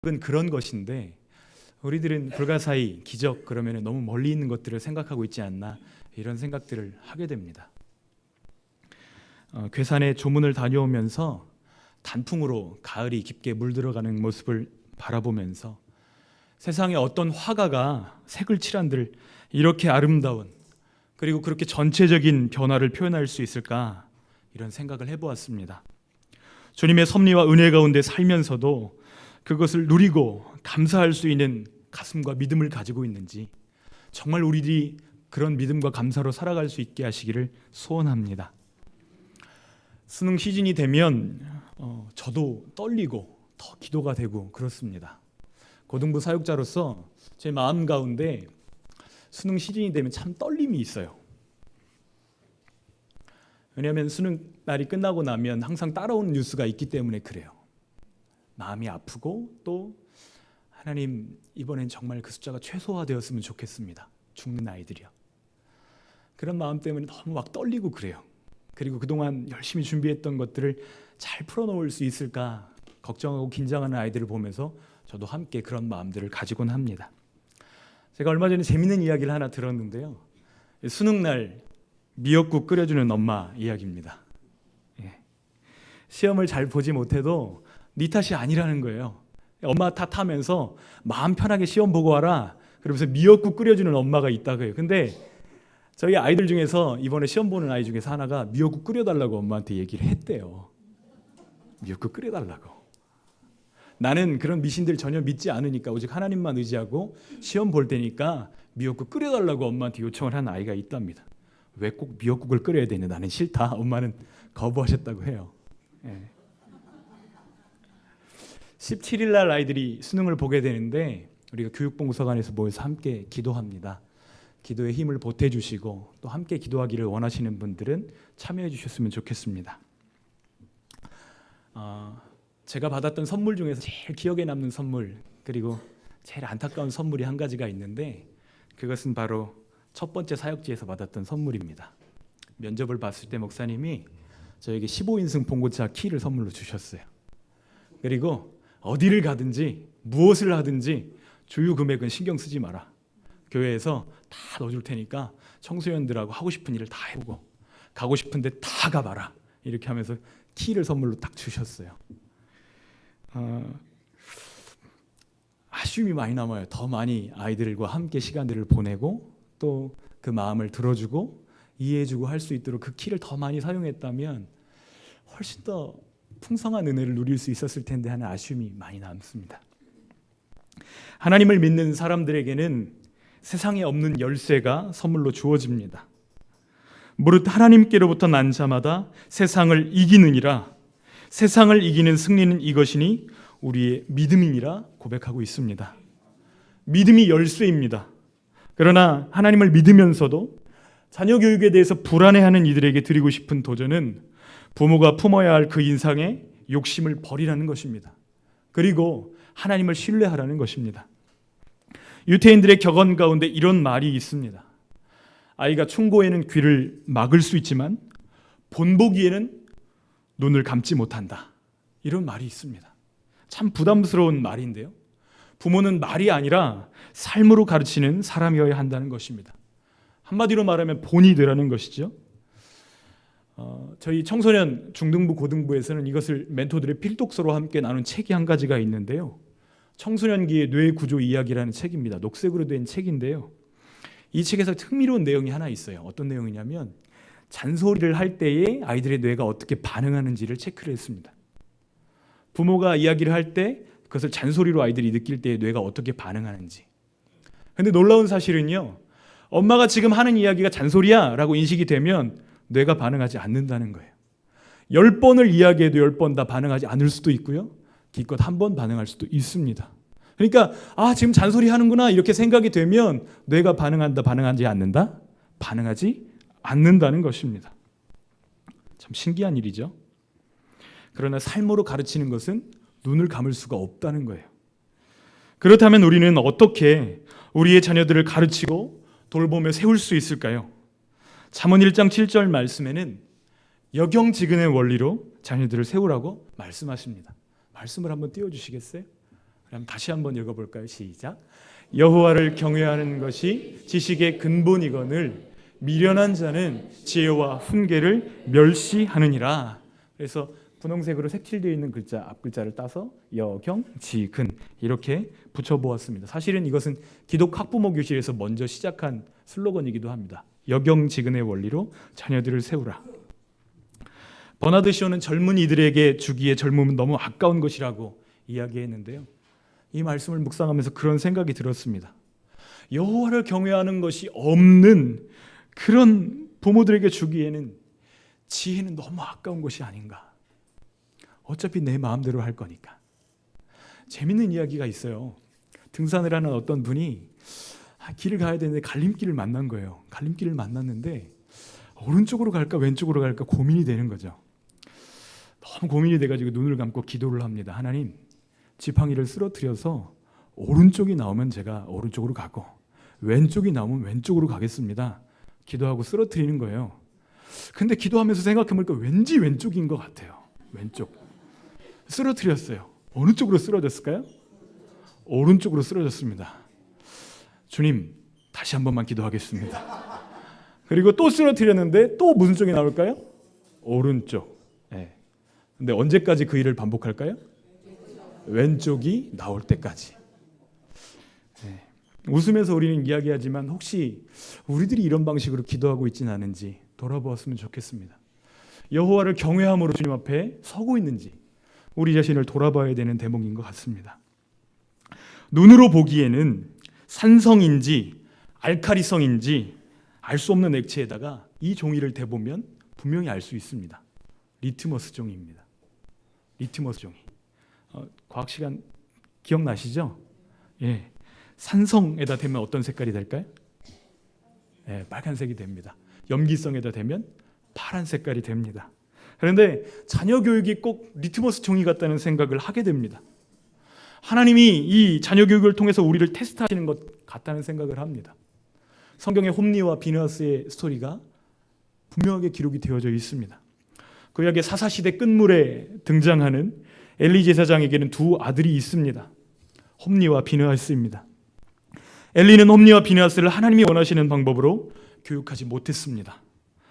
그런 것인데 우리들은 불가사의 기적 그러면 너무 멀리 있는 것들을 생각하고 있지 않나 이런 생각들을 하게 됩니다. 괴산에 조문을 다녀오면서 단풍으로 가을이 깊게 물들어가는 모습을 바라보면서 세상에 어떤 화가가 색을 칠한들 이렇게 아름다운 그리고 그렇게 전체적인 변화를 표현할 수 있을까 이런 생각을 해보았습니다. 주님의 섭리와 은혜 가운데 살면서도 그것을 누리고 감사할 수 있는 가슴과 믿음을 가지고 있는지 정말 우리들이 그런 믿음과 감사로 살아갈 수 있게 하시기를 소원합니다. 수능 시즌이 되면 저도 떨리고 더 기도가 되고 그렇습니다. 고등부 사역자로서 제 마음 가운데 수능 시즌이 되면 참 떨림이 있어요. 왜냐하면 수능 날이 끝나고 나면 항상 따라오는 뉴스가 있기 때문에 그래요. 마음이 아프고 또 하나님 이번엔 정말 그 숫자가 최소화되었으면 좋겠습니다. 죽는 아이들이요. 그런 마음 때문에 너무 막 떨리고 그래요. 그리고 그동안 열심히 준비했던 것들을 잘 풀어놓을 수 있을까 걱정하고 긴장하는 아이들을 보면서 저도 함께 그런 마음들을 가지곤 합니다. 제가 얼마 전에 재밌는 이야기를 하나 들었는데요. 수능날 미역국 끓여주는 엄마 이야기입니다. 시험을 잘 보지 못해도 네 탓이 아니라는 거예요. 엄마 탓하면서 마음 편하게 시험 보고 와라. 그러면서 미역국 끓여주는 엄마가 있다고요. 근데 저희 아이들 중에서 이번에 시험 보는 아이 중에서 하나가 미역국 끓여달라고 엄마한테 얘기를 했대요. 미역국 끓여달라고. 나는 그런 미신들 전혀 믿지 않으니까 오직 하나님만 의지하고 시험 볼 테니까 미역국 끓여달라고 엄마한테 요청을 한 아이가 있답니다. 왜 꼭 미역국을 끓여야 되냐? 나는 싫다. 엄마는 거부하셨다고 해요. 17일 날 아이들이 수능을 보게 되는데 우리가 교육봉사관에서 모여서 함께 기도합니다. 기도의 힘을 보태주시고 또 함께 기도하기를 원하시는 분들은 참여해 주셨으면 좋겠습니다. 제가 받았던 선물 중에서 제일 기억에 남는 선물 그리고 제일 안타까운 선물이 한 가지가 있는데 그것은 바로 첫 번째 사역지에서 받았던 선물입니다. 면접을 봤을 때 목사님이 저에게 15인승 봉고차 키를 선물로 주셨어요. 그리고 어디를 가든지 무엇을 하든지 주유 금액은 신경 쓰지 마라. 교회에서 다 넣어줄 테니까 청소년들하고 하고 싶은 일을 다 해보고 가고 싶은데 다 가봐라. 이렇게 하면서 키를 선물로 딱 주셨어요. 아쉬움이 많이 남아요. 더 많이 아이들과 함께 시간들을 보내고 또 그 마음을 들어주고 이해해주고 할 수 있도록 그 키를 더 많이 사용했다면 훨씬 더 풍성한 은혜를 누릴 수 있었을 텐데 하는 아쉬움이 많이 남습니다. 하나님을 믿는 사람들에게는 세상에 없는 열쇠가 선물로 주어집니다. 무릇 하나님께로부터 난 자마다 세상을 이기느니라. 세상을 이기는 승리는 이것이니 우리의 믿음이니라 고백하고 있습니다. 믿음이 열쇠입니다. 그러나 하나님을 믿으면서도 자녀 교육에 대해서 불안해하는 이들에게 드리고 싶은 도전은 부모가 품어야 할 그 인상의 욕심을 버리라는 것입니다. 그리고 하나님을 신뢰하라는 것입니다. 유태인들의 격언 가운데 이런 말이 있습니다. 아이가 충고에는 귀를 막을 수 있지만 본보기에는 눈을 감지 못한다. 이런 말이 있습니다. 참 부담스러운 말인데요. 부모는 말이 아니라 삶으로 가르치는 사람이어야 한다는 것입니다. 한마디로 말하면 본이 되라는 것이죠. 저희 청소년 중등부 고등부에서는 이것을 멘토들의 필독서로 함께 나눈 책이 한 가지가 있는데요. 청소년기의 뇌 구조 이야기라는 책입니다. 녹색으로 된 책인데요. 이 책에서 흥미로운 내용이 하나 있어요. 어떤 내용이냐면 잔소리를 할 때에 아이들의 뇌가 어떻게 반응하는지를 체크를 했습니다. 부모가 이야기를 할 때 그것을 잔소리로 아이들이 느낄 때 뇌가 어떻게 반응하는지. 근데 놀라운 사실은요. 엄마가 지금 하는 이야기가 잔소리야 라고 인식이 되면 뇌가 반응하지 않는다는 거예요. 10번을 이야기해도 10번 다 반응하지 않을 수도 있고요. 기껏 한 번 반응할 수도 있습니다. 그러니까 지금 잔소리 하는구나 이렇게 생각이 되면 뇌가 반응한다, 반응하지 않는다? 반응하지 않는다는 것입니다. 참 신기한 일이죠. 그러나 삶으로 가르치는 것은 눈을 감을 수가 없다는 거예요. 그렇다면 우리는 어떻게 우리의 자녀들을 가르치고 돌보며 세울 수 있을까요? 잠언 1장 7절 말씀에는 여경지근의 원리로 자녀들을 세우라고 말씀하십니다. 말씀을 한번 띄워주시겠어요? 그럼 다시 한번 읽어볼까요? 시작. 여호와를 경외하는 것이 지식의 근본이거늘 미련한 자는 지혜와 훈계를 멸시하느니라. 그래서 분홍색으로 색칠되어 있는 글자 앞 글자를 따서 여경지근 이렇게 붙여보았습니다. 사실은 이것은 기독 학부모 교실에서 먼저 시작한 슬로건이기도 합니다. 여경지근의 원리로 자녀들을 세우라. 버나드 쇼는 젊은이들에게 주기에 젊음은 너무 아까운 것이라고 이야기했는데요. 이 말씀을 묵상하면서 그런 생각이 들었습니다. 여호와를 경외하는 것이 없는 그런 부모들에게 주기에는 지혜는 너무 아까운 것이 아닌가. 어차피 내 마음대로 할 거니까. 재밌는 이야기가 있어요. 등산을 하는 어떤 분이 길을 가야 되는데 갈림길을 만난 거예요. 갈림길을 만났는데 오른쪽으로 갈까 왼쪽으로 갈까 고민이 되는 거죠. 너무 고민이 돼가지고 눈을 감고 기도를 합니다. 하나님, 지팡이를 쓰러뜨려서 오른쪽이 나오면 제가 오른쪽으로 가고 왼쪽이 나오면 왼쪽으로 가겠습니다. 기도하고 쓰러뜨리는 거예요. 근데 기도하면서 생각해보니까 왠지 왼쪽인 것 같아요. 왼쪽. 쓰러뜨렸어요. 어느 쪽으로 쓰러졌을까요? 오른쪽으로 쓰러졌습니다. 주님, 다시 한 번만 기도하겠습니다. 그리고 또 쓰러뜨렸는데 또 무슨 쪽이 나올까요? 오른쪽. 네. 근데 언제까지 그 일을 반복할까요? 왼쪽이 나올 때까지. 네. 웃으면서 우리는 이야기하지만 혹시 우리들이 이런 방식으로 기도하고 있지는 않은지 돌아보았으면 좋겠습니다. 여호와를 경외함으로 주님 앞에 서고 있는지 우리 자신을 돌아봐야 되는 대목인 것 같습니다. 눈으로 보기에는 산성인지 알카리성인지 알 수 없는 액체에다가 이 종이를 대보면 분명히 알 수 있습니다. 리트머스 종이입니다. 리트머스 종이. 과학 시간 기억나시죠? 예. 산성에다 대면 어떤 색깔이 될까요? 예, 빨간색이 됩니다. 염기성에다 대면 파란 색깔이 됩니다. 그런데 자녀 교육이 꼭 리트머스 종이 같다는 생각을 하게 됩니다. 하나님이 이 자녀 교육을 통해서 우리를 테스트하시는 것 같다는 생각을 합니다. 성경에 홈리와 비느하스의 스토리가 분명하게 기록이 되어져 있습니다. 구약의 사사시대 끝물에 등장하는 엘리 제사장에게는 두 아들이 있습니다. 홈리와 비느하스입니다. 엘리는 홈리와 비느하스를 하나님이 원하시는 방법으로 교육하지 못했습니다.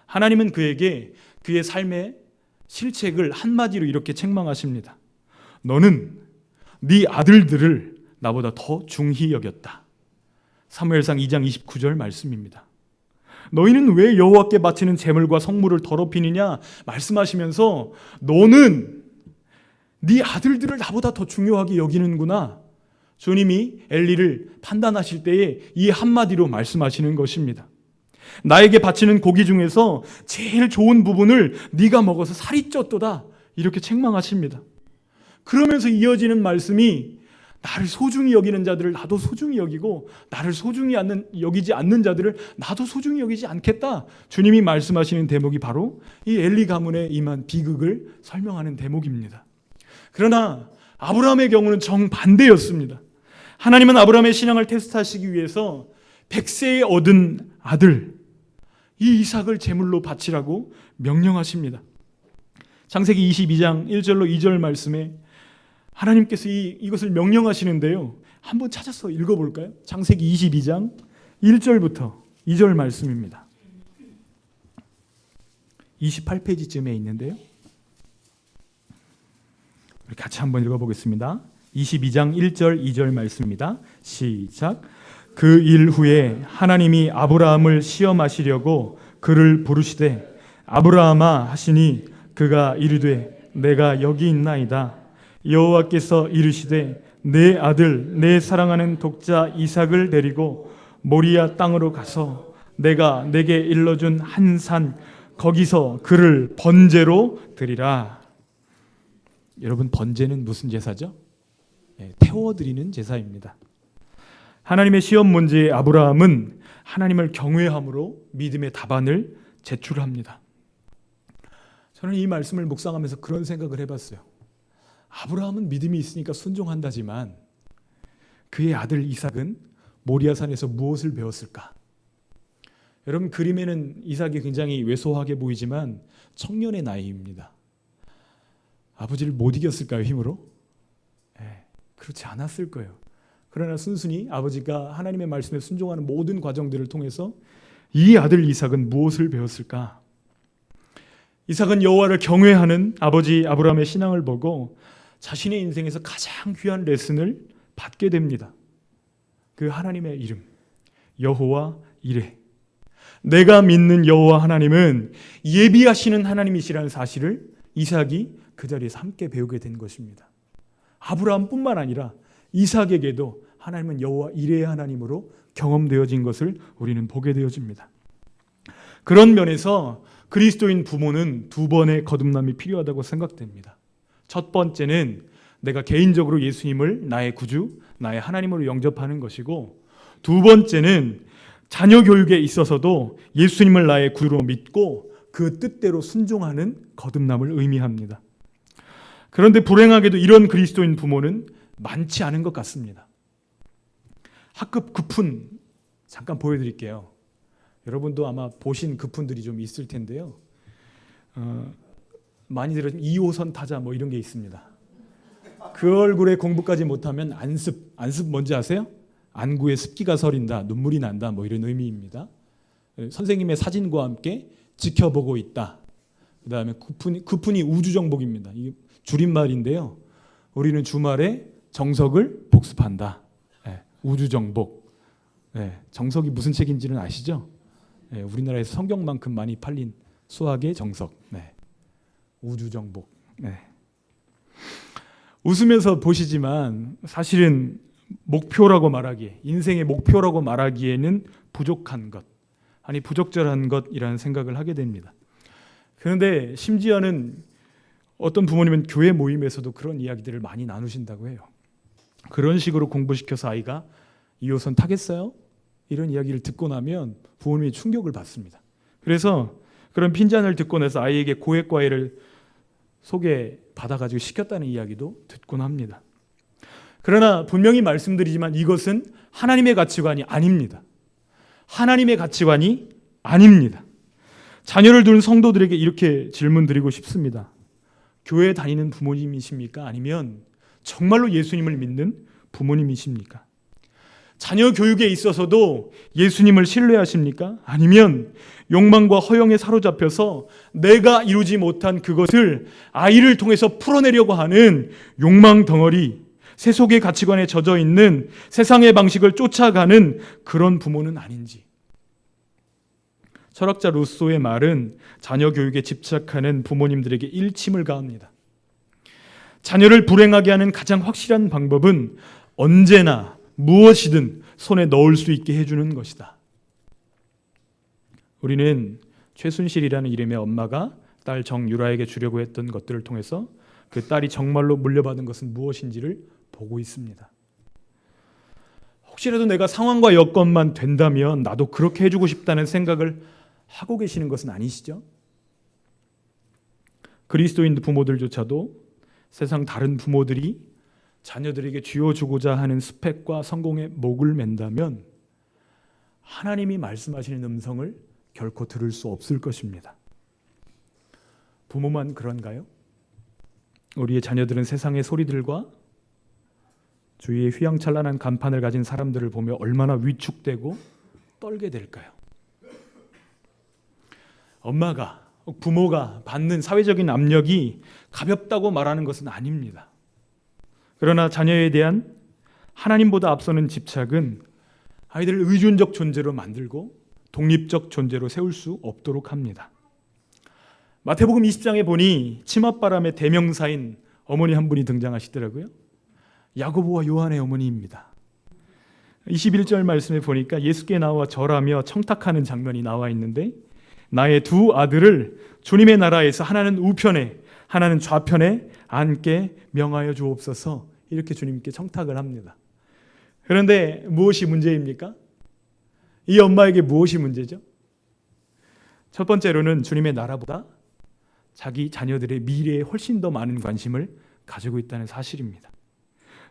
하나님은 그에게 그의 삶의 실책을 한마디로 이렇게 책망하십니다. 너는 네 아들들을 나보다 더 중히 여겼다. 사무엘상 2장 29절 말씀입니다. 너희는 왜 여호와께 바치는 제물과 성물을 더럽히느냐 말씀하시면서 너는 네 아들들을 나보다 더 중요하게 여기는구나. 주님이 엘리를 판단하실 때에 이 한마디로 말씀하시는 것입니다. 나에게 바치는 고기 중에서 제일 좋은 부분을 네가 먹어서 살이 쪘도다. 이렇게 책망하십니다. 그러면서 이어지는 말씀이 나를 소중히 여기는 자들을 나도 소중히 여기고 나를 소중히 여기지 않는 자들을 나도 소중히 여기지 않겠다. 주님이 말씀하시는 대목이 바로 이 엘리 가문에 임한 비극을 설명하는 대목입니다. 그러나 아브라함의 경우는 정반대였습니다. 하나님은 아브라함의 신앙을 테스트하시기 위해서 100세에 얻은 아들 이 이삭을 제물로 바치라고 명령하십니다. 창세기 22장 1절로 2절 말씀에 하나님께서 이것을 명령하시는데요. 한번 찾아서 읽어볼까요? 창세기 22장 1절부터 2절 말씀입니다. 28페이지쯤에 있는데요. 우리 같이 한번 읽어보겠습니다. 22장 1절 2절 말씀입니다. 시작. 그 일 후에 하나님이 아브라함을 시험하시려고 그를 부르시되 아브라함아 하시니 그가 이르되 내가 여기 있나이다. 여호와께서 이르시되 내 아들 내 사랑하는 독자 이삭을 데리고 모리아 땅으로 가서 내가 내게 일러준 한 산 거기서 그를 번제로 드리라. 여러분 번제는 무슨 제사죠? 태워드리는 제사입니다. 하나님의 시험 문제의 아브라함은 하나님을 경외함으로 믿음의 답안을 제출합니다. 저는 이 말씀을 묵상하면서 그런 생각을 해봤어요. 아브라함은 믿음이 있으니까 순종한다지만 그의 아들 이삭은 모리아산에서 무엇을 배웠을까? 여러분 그림에는 이삭이 굉장히 왜소하게 보이지만 청년의 나이입니다. 아버지를 못 이겼을까요? 힘으로? 그렇지 않았을 거예요. 그러나 순순히 아버지가 하나님의 말씀에 순종하는 모든 과정들을 통해서 이 아들 이삭은 무엇을 배웠을까? 이삭은 여호와를 경외하는 아버지 아브라함의 신앙을 보고 자신의 인생에서 가장 귀한 레슨을 받게 됩니다. 그 하나님의 이름, 여호와 이레. 내가 믿는 여호와 하나님은 예비하시는 하나님이시라는 사실을 이삭이 그 자리에서 함께 배우게 된 것입니다. 아브라함뿐만 아니라 이삭에게도 하나님은 여호와 이레의 하나님으로 경험되어진 것을 우리는 보게 되어집니다. 그런 면에서 그리스도인 부모는 두 번의 거듭남이 필요하다고 생각됩니다. 첫 번째는 내가 개인적으로 예수님을 나의 구주, 나의 하나님으로 영접하는 것이고, 두 번째는 자녀 교육에 있어서도 예수님을 나의 구주로 믿고 그 뜻대로 순종하는 거듭남을 의미합니다. 그런데 불행하게도 이런 그리스도인 부모는 많지 않은 것 같습니다. 학급 급훈 잠깐 보여드릴게요. 여러분도 아마 보신 급훈들이 좀 있을 텐데요. 많이 들으신 2호선 타자 뭐 이런 게 있습니다. 그 얼굴에 공부까지 못하면 안습 뭔지 아세요? 안구에 습기가 서린다, 눈물이 난다 뭐 이런 의미입니다. 선생님의 사진과 함께 지켜보고 있다. 그 다음에 급훈이 우주정복입니다. 이게 줄임말인데요. 우리는 주말에 정석을 복습한다. 네, 우주정복. 네, 정석이 무슨 책인지는 아시죠? 네, 우리나라에서 성경만큼 많이 팔린 수학의 정석. 네, 우주정복. 네. 웃으면서 보시지만 사실은 목표라고 말하기에, 인생의 목표라고 말하기에는 부족한 것, 아니 부적절한 것이라는 생각을 하게 됩니다. 그런데 심지어는 어떤 부모님은 교회 모임에서도 그런 이야기들을 많이 나누신다고 해요. 그런 식으로 공부시켜서 아이가 2호선 타겠어요? 이런 이야기를 듣고 나면 부모님이 충격을 받습니다. 그래서 그런 핀잔을 듣고 나서 아이에게 고액과외를 소개받아가지고 시켰다는 이야기도 듣곤 합니다. 그러나 분명히 말씀드리지만 이것은 하나님의 가치관이 아닙니다. 하나님의 가치관이 아닙니다. 자녀를 둔 성도들에게 이렇게 질문드리고 싶습니다. 교회 다니는 부모님이십니까? 아니면 정말로 예수님을 믿는 부모님이십니까? 자녀 교육에 있어서도 예수님을 신뢰하십니까? 아니면 욕망과 허영에 사로잡혀서 내가 이루지 못한 그것을 아이를 통해서 풀어내려고 하는 욕망 덩어리, 세속의 가치관에 젖어 있는 세상의 방식을 쫓아가는 그런 부모는 아닌지. 철학자 루소의 말은 자녀 교육에 집착하는 부모님들에게 일침을 가합니다. 자녀를 불행하게 하는 가장 확실한 방법은 언제나 무엇이든 손에 넣을 수 있게 해주는 것이다. 우리는 최순실이라는 이름의 엄마가 딸 정유라에게 주려고 했던 것들을 통해서 그 딸이 정말로 물려받은 것은 무엇인지를 보고 있습니다. 혹시라도 내가 상황과 여건만 된다면 나도 그렇게 해주고 싶다는 생각을 하고 계시는 것은 아니시죠? 그리스도인 부모들조차도 세상 다른 부모들이 자녀들에게 쥐어주고자 하는 스펙과 성공에 목을 맨다면 하나님이 말씀하시는 음성을 결코 들을 수 없을 것입니다. 부모만 그런가요? 우리의 자녀들은 세상의 소리들과 주위의 휘황찬란한 간판을 가진 사람들을 보며 얼마나 위축되고 떨게 될까요? 엄마가, 부모가 받는 사회적인 압력이 가볍다고 말하는 것은 아닙니다. 그러나 자녀에 대한 하나님보다 앞서는 집착은 아이들을 의존적 존재로 만들고 독립적 존재로 세울 수 없도록 합니다. 마태복음 20장에 보니 치맛바람의 대명사인 어머니 한 분이 등장하시더라고요. 야고보와 요한의 어머니입니다. 21절 말씀에 보니까 예수께 나와 절하며 청탁하는 장면이 나와 있는데, 나의 두 아들을 주님의 나라에서 하나는 우편에 하나는 좌편에 앉게 명하여 주옵소서, 이렇게 주님께 청탁을 합니다. 그런데 무엇이 문제입니까? 이 엄마에게 무엇이 문제죠? 첫 번째로는 주님의 나라보다 자기 자녀들의 미래에 훨씬 더 많은 관심을 가지고 있다는 사실입니다.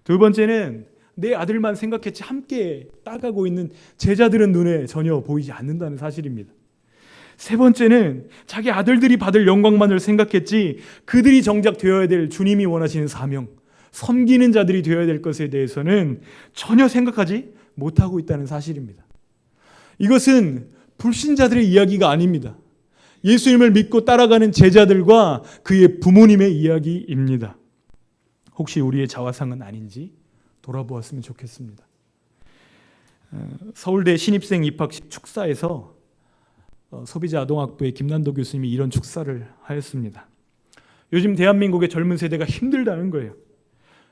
두 번째는 내 아들만 생각했지 함께 따가고 있는 제자들은 눈에 전혀 보이지 않는다는 사실입니다. 세 번째는 자기 아들들이 받을 영광만을 생각했지 그들이 정작 되어야 될 주님이 원하시는 사명, 섬기는 자들이 되어야 될 것에 대해서는 전혀 생각하지 못하고 있다는 사실입니다. 이것은 불신자들의 이야기가 아닙니다. 예수님을 믿고 따라가는 제자들과 그의 부모님의 이야기입니다. 혹시 우리의 자화상은 아닌지 돌아보았으면 좋겠습니다. 서울대 신입생 입학식 축사에서 소비자 아동학부의 김난도 교수님이 이런 축사를 하였습니다. 요즘 대한민국의 젊은 세대가 힘들다는 거예요.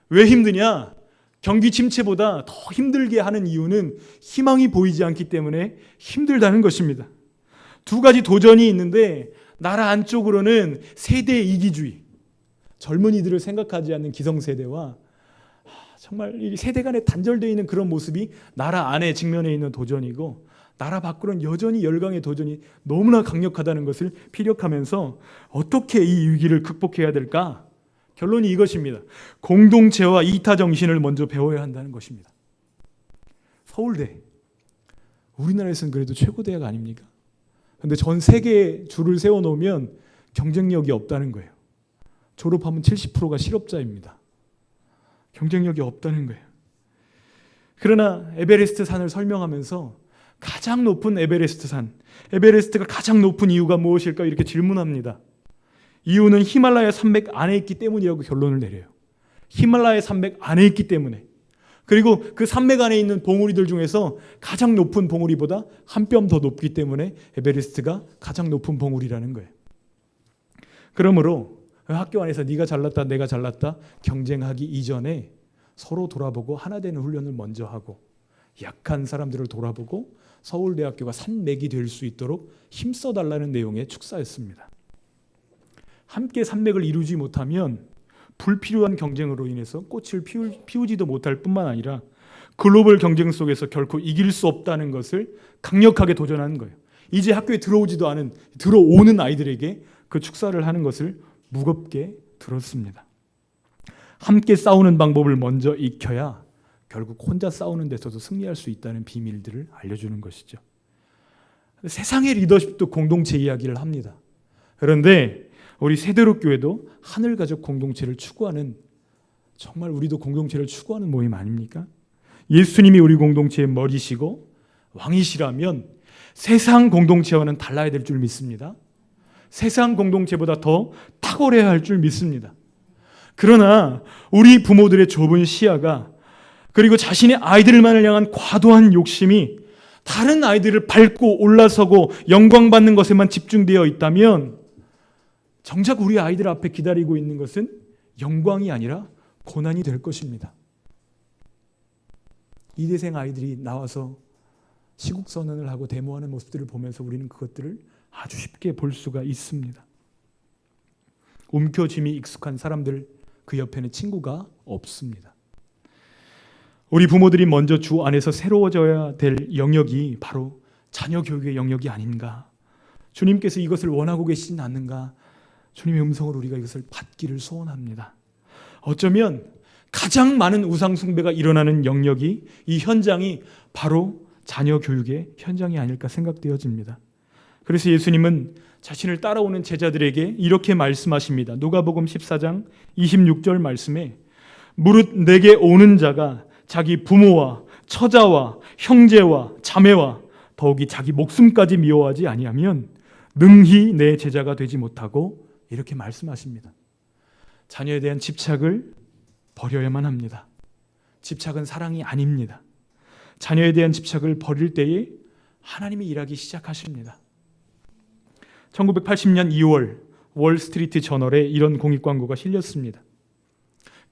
왜 힘드냐? 경기 침체보다 더 힘들게 하는 이유는 희망이 보이지 않기 때문에 힘들다는 것입니다. 두 가지 도전이 있는데 나라 안쪽으로는 세대 이기주의, 젊은이들을 생각하지 않는 기성세대와 정말 이 세대 간에 단절되어 있는 그런 모습이 나라 안에 직면해 있는 도전이고, 나라 밖으로는 여전히 열강의 도전이 너무나 강력하다는 것을 피력하면서 어떻게 이 위기를 극복해야 될까? 결론이 이것입니다. 공동체와 이타 정신을 먼저 배워야 한다는 것입니다. 서울대, 우리나라에서는 그래도 최고 대학 아닙니까? 그런데 전 세계에 줄을 세워놓으면 경쟁력이 없다는 거예요. 졸업하면 70%가 실업자입니다. 경쟁력이 없다는 거예요. 그러나 에베레스트 산을 설명하면서 가장 높은 에베레스트 산, 에베레스트가 가장 높은 이유가 무엇일까 이렇게 질문합니다. 이유는 히말라야 산맥 안에 있기 때문이라고 결론을 내려요. 히말라야 산맥 안에 있기 때문에. 그리고 그 산맥 안에 있는 봉우리들 중에서 가장 높은 봉우리보다 한 뼘 더 높기 때문에 에베레스트가 가장 높은 봉우리라는 거예요. 그러므로 학교 안에서 네가 잘났다 내가 잘났다 경쟁하기 이전에 서로 돌아보고 하나 되는 훈련을 먼저 하고, 약한 사람들을 돌아보고 서울대학교가 산맥이 될 수 있도록 힘써달라는 내용의 축사였습니다. 함께 산맥을 이루지 못하면 불필요한 경쟁으로 인해서 꽃을 피우지도 못할 뿐만 아니라 글로벌 경쟁 속에서 결코 이길 수 없다는 것을 강력하게 도전하는 거예요. 이제 학교에 들어오는 아이들에게 그 축사를 하는 것을 무겁게 들었습니다. 함께 싸우는 방법을 먼저 익혀야 결국 혼자 싸우는 데서도 승리할 수 있다는 비밀들을 알려주는 것이죠. 세상의 리더십도 공동체 이야기를 합니다. 그런데 우리 세대로교회도 하늘가족 공동체를 추구하는, 정말 우리도 공동체를 추구하는 모임 아닙니까? 예수님이 우리 공동체의 머리시고 왕이시라면 세상 공동체와는 달라야 될 줄 믿습니다. 세상 공동체보다 더 탁월해야 할 줄 믿습니다. 그러나 우리 부모들의 좁은 시야가, 그리고 자신의 아이들만을 향한 과도한 욕심이 다른 아이들을 밟고 올라서고 영광받는 것에만 집중되어 있다면 정작 우리 아이들 앞에 기다리고 있는 것은 영광이 아니라 고난이 될 것입니다. 이대생 아이들이 나와서 시국선언을 하고 데모하는 모습들을 보면서 우리는 그것들을 아주 쉽게 볼 수가 있습니다. 움켜쥐미 익숙한 사람들, 그 옆에는 친구가 없습니다. 우리 부모들이 먼저 주 안에서 새로워져야 될 영역이 바로 자녀 교육의 영역이 아닌가. 주님께서 이것을 원하고 계시진 않는가. 주님의 음성으로 우리가 이것을 받기를 소원합니다. 어쩌면 가장 많은 우상 숭배가 일어나는 영역이, 이 현장이 바로 자녀 교육의 현장이 아닐까 생각되어집니다. 그래서 예수님은 자신을 따라오는 제자들에게 이렇게 말씀하십니다. 누가복음 14장 26절 말씀에 무릇 내게 오는 자가 자기 부모와 처자와 형제와 자매와 더욱이 자기 목숨까지 미워하지 아니하면 능히 내 제자가 되지 못하고, 이렇게 말씀하십니다. 자녀에 대한 집착을 버려야만 합니다. 집착은 사랑이 아닙니다. 자녀에 대한 집착을 버릴 때에 하나님이 일하기 시작하십니다. 1980년 2월 월스트리트 저널에 이런 공익 광고가 실렸습니다.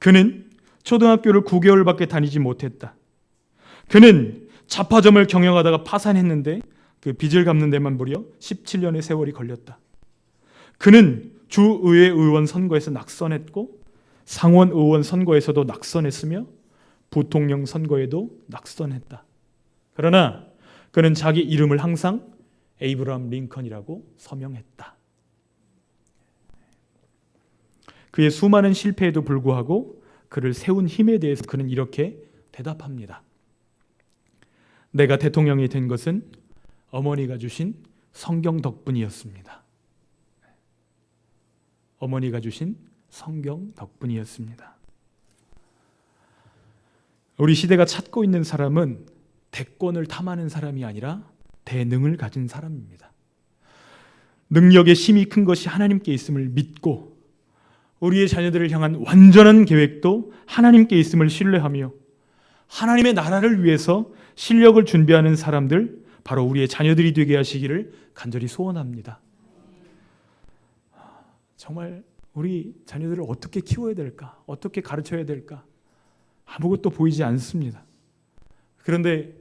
그는 초등학교를 9개월밖에 다니지 못했다. 그는 잡화점을 경영하다가 파산했는데 그 빚을 갚는 데만 무려 17년의 세월이 걸렸다. 그는 주의회 의원 선거에서 낙선했고 상원 의원 선거에서도 낙선했으며 부통령 선거에도 낙선했다. 그러나 그는 자기 이름을 항상 에이브러함 링컨이라고 서명했다. 그의 수많은 실패에도 불구하고 그를 세운 힘에 대해서 그는 이렇게 대답합니다. 내가 대통령이 된 것은 어머니가 주신 성경 덕분이었습니다. 어머니가 주신 성경 덕분이었습니다. 우리 시대가 찾고 있는 사람은 대권을 탐하는 사람이 아니라 대능을 가진 사람입니다. 능력의 힘이 큰 것이 하나님께 있음을 믿고 우리의 자녀들을 향한 완전한 계획도 하나님께 있음을 신뢰하며 하나님의 나라를 위해서 실력을 준비하는 사람들, 바로 우리의 자녀들이 되게 하시기를 간절히 소원합니다. 정말 우리 자녀들을 어떻게 키워야 될까? 어떻게 가르쳐야 될까? 아무것도 보이지 않습니다. 그런데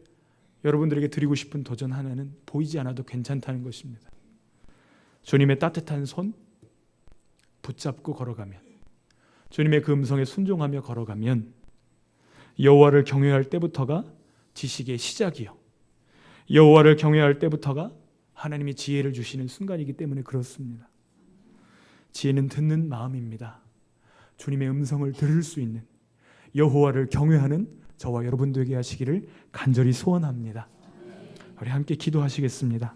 여러분들에게 드리고 싶은 도전 하나는 보이지 않아도 괜찮다는 것입니다. 주님의 따뜻한 손 붙잡고 걸어가면, 주님의 그 음성에 순종하며 걸어가면 여호와를 경외할 때부터가 지식의 시작이요, 여호와를 경외할 때부터가 하나님이 지혜를 주시는 순간이기 때문에 그렇습니다. 지혜는 듣는 마음입니다. 주님의 음성을 들을 수 있는, 여호와를 경외하는 저와 여러분 되게 하시기를 간절히 소원합니다. 우리 함께 기도하시겠습니다.